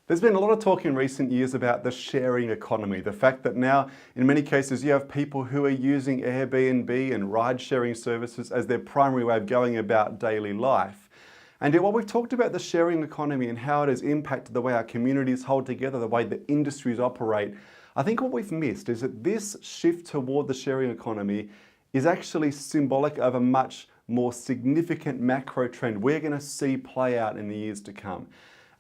There's been a lot of talk in recent years about the sharing economy, the fact that now in many cases you have people who are using Airbnb and ride-sharing services as their primary way of going about daily life. And yet while we've talked about the sharing economy and how it has impacted the way our communities hold together, the way that industries operate, I think what we've missed is that this shift toward the sharing economy is actually symbolic of a much more significant macro trend we're going to see play out in the years to come.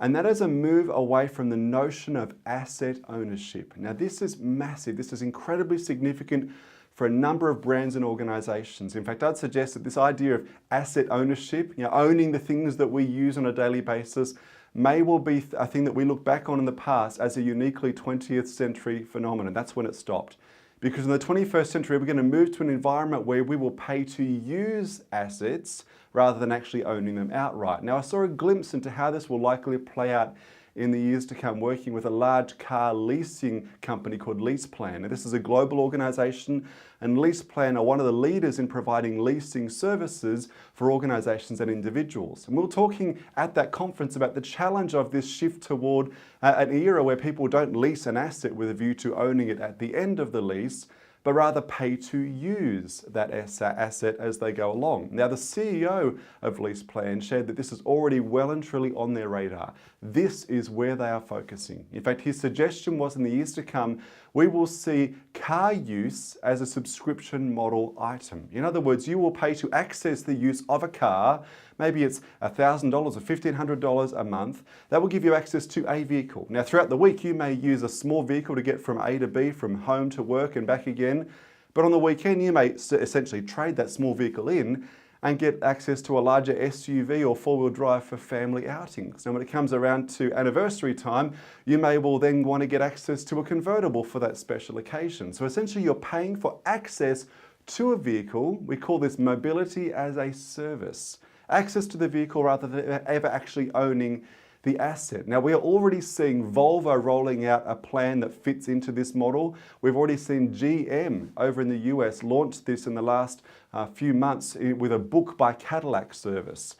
And that is a move away from the notion of asset ownership. Now this is massive, this is incredibly significant for a number of brands and organizations. In fact, I'd suggest that this idea of asset ownership, owning the things that we use on a daily basis, may well be a thing that we look back on in the past as a uniquely 20th century phenomenon. That's when it stopped. Because in the 21st century, we're going to move to an environment where we will pay to use assets rather than actually owning them outright. Now, I saw a glimpse into how this will likely play out in the years to come, working with a large car leasing company called LeasePlan. Now, this is a global organization, and LeasePlan are one of the leaders in providing leasing services for organizations and individuals. And we were talking at that conference about the challenge of this shift toward an era where people don't lease an asset with a view to owning it at the end of the lease, but rather pay to use that asset as they go along. Now, the CEO of LeasePlan shared that this is already well and truly on their radar. This is where they are focusing. In fact, his suggestion was in the years to come, we will see car use as a subscription model item. In other words, you will pay to access the use of a car. Maybe it's $1,000 or $1,500 a month. That will give you access to a vehicle. Now, throughout the week, you may use a small vehicle to get from A to B, from home to work and back again. But on the weekend, you may essentially trade that small vehicle in and get access to a larger SUV or four-wheel drive for family outings. And when it comes around to anniversary time, you may well then want to get access to a convertible for that special occasion. So essentially, you're paying for access to a vehicle. We call this mobility as a service. Access to the vehicle rather than ever actually owning the asset. Now, we are already seeing Volvo rolling out a plan that fits into this model. We've already seen GM over in the US launch this in the last few months with a book by Cadillac service.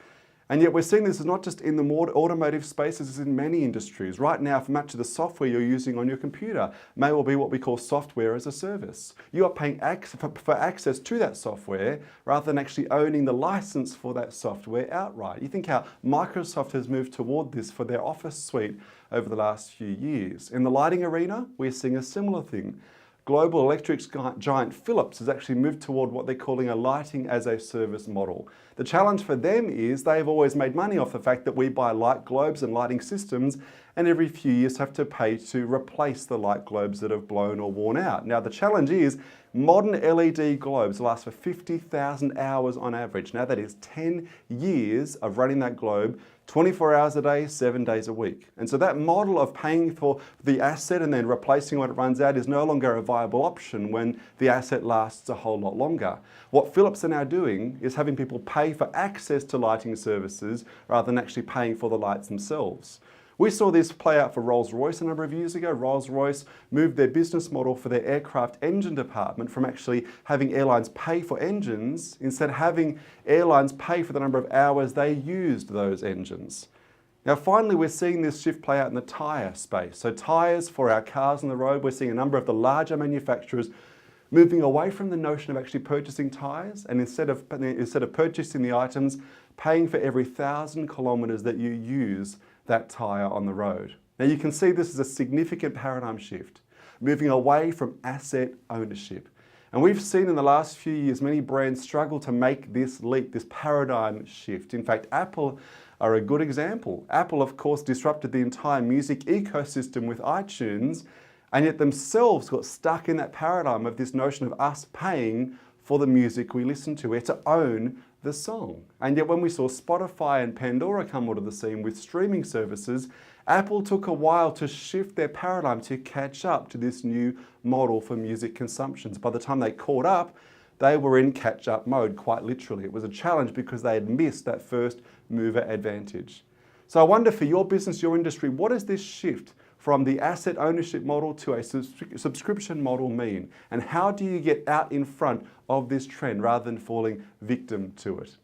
And yet we're seeing this is not just in the more automotive space, this is in many industries. Right now, for much of the software you're using on your computer may well be what we call software as a service. You are paying for access to that software rather than actually owning the license for that software outright. You think how Microsoft has moved toward this for their Office suite over the last few years. In the lighting arena, we're seeing a similar thing. Global electrics giant Philips has actually moved toward what they're calling a lighting as a service model. The challenge for them is they've always made money off the fact that we buy light globes and lighting systems and every few years have to pay to replace the light globes that have blown or worn out. Now the challenge is modern LED globes last for 50,000 hours on average. Now that is 10 years of running that globe 24 hours a day, 7 days a week. And so that model of paying for the asset and then replacing when it runs out is no longer a viable option when the asset lasts a whole lot longer. What Philips are now doing is having people pay for access to lighting services rather than actually paying for the lights themselves. We saw this play out for Rolls-Royce a number of years ago. Rolls-Royce moved their business model for their aircraft engine department from actually having airlines pay for engines, instead having airlines pay for the number of hours they used those engines. Now finally, we're seeing this shift play out in the tyre space. So tyres for our cars on the road, we're seeing a number of the larger manufacturers moving away from the notion of actually purchasing tyres and instead of purchasing the items, paying for every 1,000 kilometres that you use that tyre on the road. Now you can see this is a significant paradigm shift, moving away from asset ownership. And we've seen in the last few years many brands struggle to make this leap, this paradigm shift. In fact, Apple are a good example. Apple, of course, disrupted the entire music ecosystem with iTunes, and yet themselves got stuck in that paradigm of this notion of us paying for the music we listen to. We're to own the song. And yet when we saw Spotify and Pandora come onto the scene with streaming services, Apple took a while to shift their paradigm to catch up to this new model for music consumptions. By the time they caught up, they were in catch-up mode, quite literally. It was a challenge because they had missed that first mover advantage. So I wonder for your business, your industry, what does this shift from the asset ownership model to a subscription model mean? And how do you get out in front of this trend rather than falling victim to it?